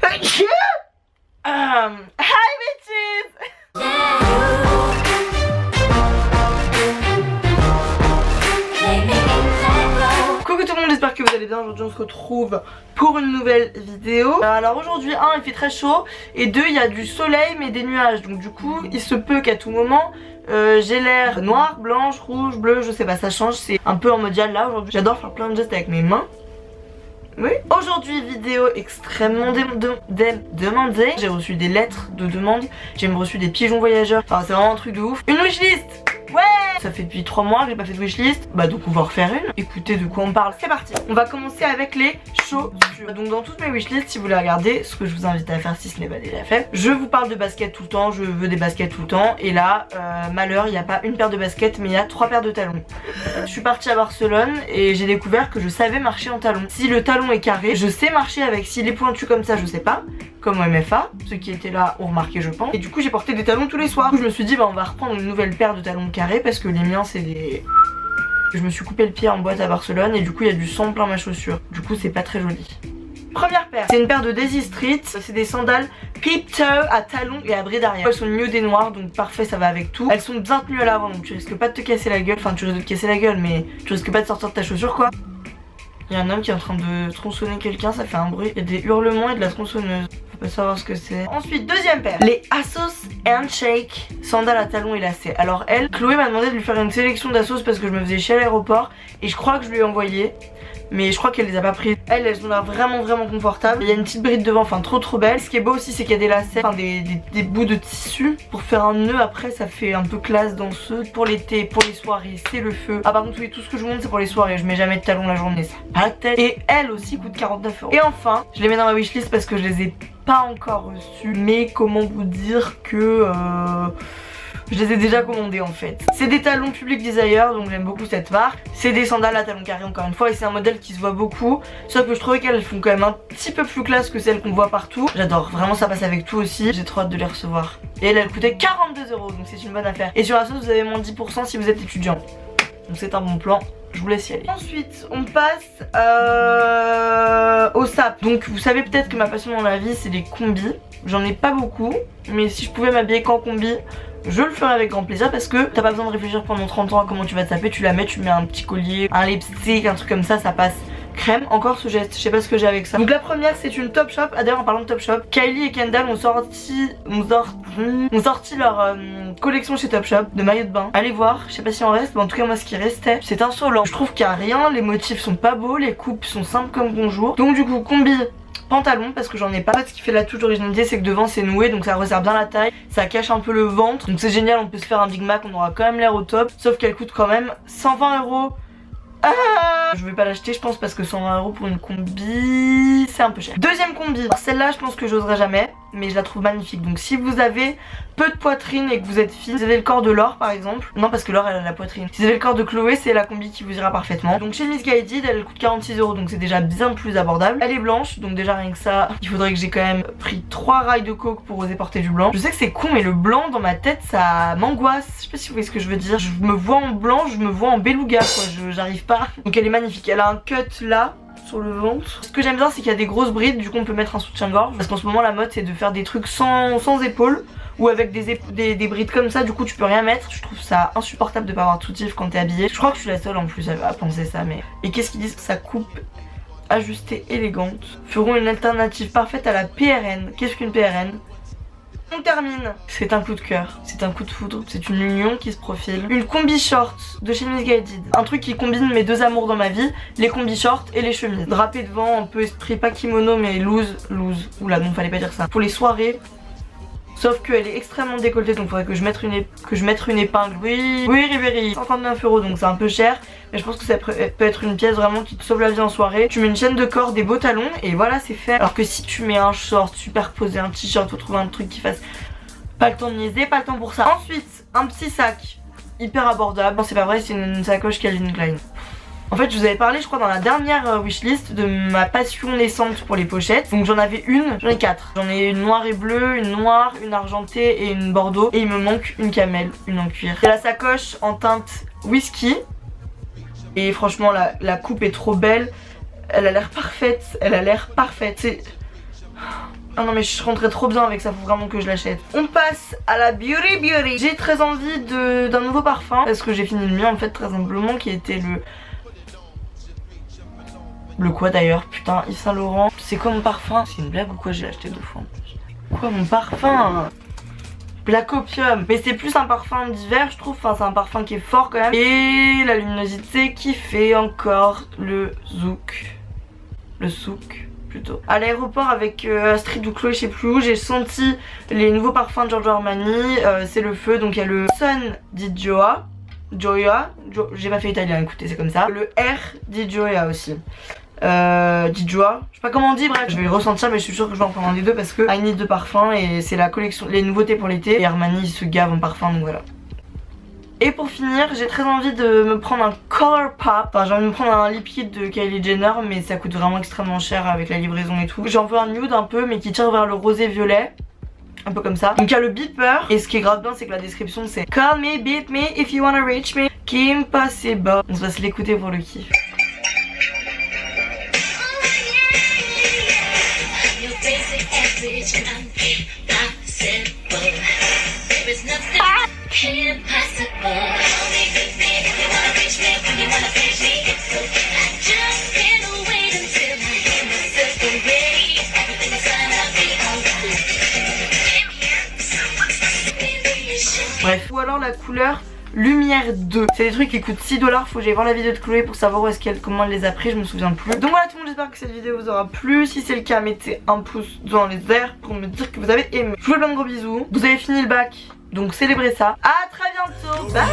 Hi bitches. Coucou tout le monde, j'espère que vous allez bien. Aujourd'hui on se retrouve pour une nouvelle vidéo. Alors aujourd'hui, il fait très chaud, et 2, il y a du soleil mais des nuages. Donc du coup il se peut qu'à tout moment j'ai l'air noir, blanche, rouge, bleu, je sais pas, ça change. C'est un peu en mode là aujourd'hui. J'adore faire plein de gestes avec mes mains. Oui. Aujourd'hui, vidéo extrêmement demandée. J'ai reçu des lettres de demande. J'ai même reçu des pigeons voyageurs. Enfin, c'est vraiment un truc de ouf. Une wishlist. Ouais. Ça fait depuis 3 mois que j'ai pas fait de wishlist. Bah donc on va en refaire une. Écoutez de quoi on parle. C'est parti. On va commencer avec les chaussures. Donc dans toutes mes wishlists, si vous les regardez, ce que je vous invite à faire si ce n'est pas déjà fait, je vous parle de baskets tout le temps. Je veux des baskets tout le temps. Et là, malheur, il n'y a pas une paire de baskets, mais il y a 3 paires de talons. Je suis partie à Barcelone et j'ai découvert que je savais marcher en talons. Si le talon est carré, je sais marcher avec. S'il est pointu comme ça, je sais pas. Comme au MFA, ceux qui étaient là ont remarqué, je pense. Et du coup j'ai porté des talons tous les soirs. Du coup je me suis dit bah on va reprendre une nouvelle paire de talons carrés parce que les miens c'est des... Je me suis coupé le pied en boîte à Barcelone et du coup il y a du sang plein ma chaussure. Du coup c'est pas très joli. Première paire, c'est une paire de Daisy Street. C'est des sandales peep toe à talons et à bride arrière. Elles sont mieux des noires, donc parfait, ça va avec tout. Elles sont bien tenues à l'avant, donc tu risques pas de te casser la gueule. Enfin tu risques de te casser la gueule, mais tu risques pas de sortir de ta chaussure quoi. Il y a un homme qui est en train de tronçonner quelqu'un, ça fait un bruit. Il y a des hurlements et de la tronçonneuse. Faut pas savoir ce que c'est. Ensuite, deuxième paire. Les Asos Handshake sandales à talons et lacets. Alors elle, Chloé m'a demandé de lui faire une sélection d'Asos parce que je me faisais chier à l'aéroport. Et je crois que je lui ai envoyé. Mais je crois qu'elle les a pas prises. Elles ont l'air vraiment confortables. Il y a une petite bride devant, enfin trop belle. Ce qui est beau aussi c'est qu'il y a des lacets, enfin des bouts de tissu pour faire un nœud après, ça fait un peu classe danseuse. Pour l'été, pour les soirées, c'est le feu. Ah par contre oui, tout ce que je vous montre c'est pour les soirées. Je mets jamais de talons la journée, ça pas la tête. Et elles aussi coûtent 49 €. Et enfin, je les mets dans ma wishlist parce que je les ai pas encore reçues. Mais comment vous dire que... je les ai déjà commandés en fait. C'est des talons Public Desire, donc j'aime beaucoup cette marque. C'est des sandales à talons carrés encore une fois et c'est un modèle qui se voit beaucoup. Sauf que je trouvais qu'elles font quand même un petit peu plus classe que celles qu'on voit partout. J'adore, vraiment ça passe avec tout aussi. J'ai trop hâte de les recevoir. Et elles coûtaient 42 €, donc c'est une bonne affaire. Et sur Asos vous avez moins 10% si vous êtes étudiant. Donc c'est un bon plan. Je vous laisse y aller. Ensuite on passe au sap. Donc vous savez peut-être que ma passion dans la vie c'est les combis. J'en ai pas beaucoup, mais si je pouvais m'habiller qu'en combi, je le ferais avec grand plaisir parce que t'as pas besoin de réfléchir pendant 30 ans à comment tu vas te taper. Tu la mets, tu mets un petit collier, un lipstick, un truc comme ça passe crème. Encore ce geste, je sais pas ce que j'ai avec ça. Donc la première c'est une Topshop. Ah d'ailleurs en parlant de Topshop, Kylie et Kendall ont sorti leur collection chez Topshop de maillots de bain. Allez voir, je sais pas si en reste, mais en tout cas moi ce qui restait c'est insolent. Je trouve qu'il y a rien, les motifs sont pas beaux, les coupes sont simples comme bonjour. Donc du coup combi pantalon parce que j'en ai pas. En fait ce qui fait la touche d'originalité c'est que devant c'est noué, donc ça resserre bien la taille, ça cache un peu le ventre, donc c'est génial, on peut se faire un Big Mac, on aura quand même l'air au top. Sauf qu'elle coûte quand même 120 €. Je vais pas l'acheter je pense parce que 120 € pour une combi c'est un peu cher. Deuxième combi, celle-là je pense que j'oserais jamais, mais je la trouve magnifique. Donc si vous avez peu de poitrine et que vous êtes fille, vous avez le corps de Laure par exemple. Non parce que Laure elle a la poitrine. Si vous avez le corps de Chloé c'est la combi qui vous ira parfaitement. Donc chez Miss Guided elle coûte 46 €, donc c'est déjà bien plus abordable. Elle est blanche donc déjà rien que ça, il faudrait que j'ai quand même pris 3 rails de coke pour oser porter du blanc. Je sais que c'est con mais le blanc dans ma tête ça m'angoisse. Je sais pas si vous voyez ce que je veux dire. Je me vois en blanc, je me vois en beluga quoi, j'arrive pas. Donc elle est magnifique, elle a un cut là sur le ventre. Ce que j'aime bien c'est qu'il y a des grosses brides, du coup on peut mettre un soutien-gorge. Parce qu'en ce moment la mode c'est de faire des trucs sans épaules ou avec des brides comme ça, du coup tu peux rien mettre. Je trouve ça insupportable de pas avoir de soutif quand t'es habillée. Je crois que je suis la seule en plus à penser ça, mais... Et qu'est-ce qu'ils disent? Sa coupe ajustée élégante feront une alternative parfaite à la PRN. Qu'est-ce qu'une PRN? On termine. C'est un coup de cœur, c'est un coup de foudre, c'est une union qui se profile. Une combi short de chez Miss Guided. Un truc qui combine mes deux amours dans ma vie, les combi shorts et les chemises. Drapé devant, un peu esprit pas kimono mais loose. Oula non fallait pas dire ça. Pour les soirées. Sauf qu'elle est extrêmement décolletée, donc il faudrait que je mette une épingle. Oui Ribéry, 59 € donc c'est un peu cher. Mais je pense que ça peut être une pièce vraiment qui te sauve la vie en soirée. Tu mets une chaîne de corps, des beaux talons et voilà c'est fait. Alors que si tu mets un short superposé, un t-shirt, faut trouver un truc qui fasse pas le temps de niaiser, pas le temps pour ça. Ensuite, un petit sac hyper abordable. Non c'est pas vrai, c'est une sacoche Calvin Klein. En fait je vous avais parlé je crois dans la dernière wishlist de ma passion naissante pour les pochettes. Donc j'en avais j'en ai 4. J'en ai une noire et bleue, une noire, une argentée et une bordeaux. Et il me manque une camel, une en cuir. C'est la sacoche en teinte whisky. Et franchement la coupe est trop belle. Elle a l'air parfaite, C'est... Ah non mais je rentrais trop bien avec ça, faut vraiment que je l'achète. On passe à la Beauty. J'ai très envie d'un nouveau parfum parce que j'ai fini le mien en fait très simplement, qui était le quoi d'ailleurs, putain, Yves Saint Laurent. C'est quoi mon parfum? C'est une blague ou quoi? J'ai acheté 2 fois en plus. Quoi mon parfum? Black Opium. Mais c'est plus un parfum d'hiver je trouve, enfin c'est un parfum qui est fort quand même. Et la luminosité qui fait encore le zouk. Le souk plutôt. À l'aéroport avec Astrid ou Chloé, je sais plus où, j'ai senti les nouveaux parfums de Giorgio Armani. C'est le feu, donc il y a le Sun di Gioia. J'ai pas fait italien, écoutez, c'est comme ça. Le R di Gioia aussi. Di Gioia, je sais pas comment on dit, bref. Je vais le ressentir, mais je suis sûre que je vais en prendre un des deux parce que I need de parfum et c'est la collection, les nouveautés pour l'été. Et Armani il se gave en parfum, donc voilà. Et pour finir, j'ai très envie de me prendre un Color Pop. Enfin, j'ai envie de me prendre un liquide de Kylie Jenner, mais ça coûte vraiment extrêmement cher avec la livraison et tout. J'ai un peu un nude un peu, mais qui tire vers le rosé violet. Un peu comme ça. Donc il y a le beeper. Et ce qui est grave bien, c'est que la description c'est Call me, beat me, if you wanna reach me, Kim Possible. On va se l'écouter pour le kiff. Bref, ou alors la couleur Lumière 2. C'est des trucs qui coûtent 6 $. Faut que j'aille voir la vidéo de Chloé pour savoir où est-ce qu'elle, comment elle les a pris, je me souviens plus. Donc voilà tout le monde, j'espère que cette vidéo vous aura plu. Si c'est le cas, mettez un pouce dans les airs pour me dire que vous avez aimé. Je vous fais plein de gros bisous. Vous avez fini le bac, donc célébrez ça. À très bientôt. Bye.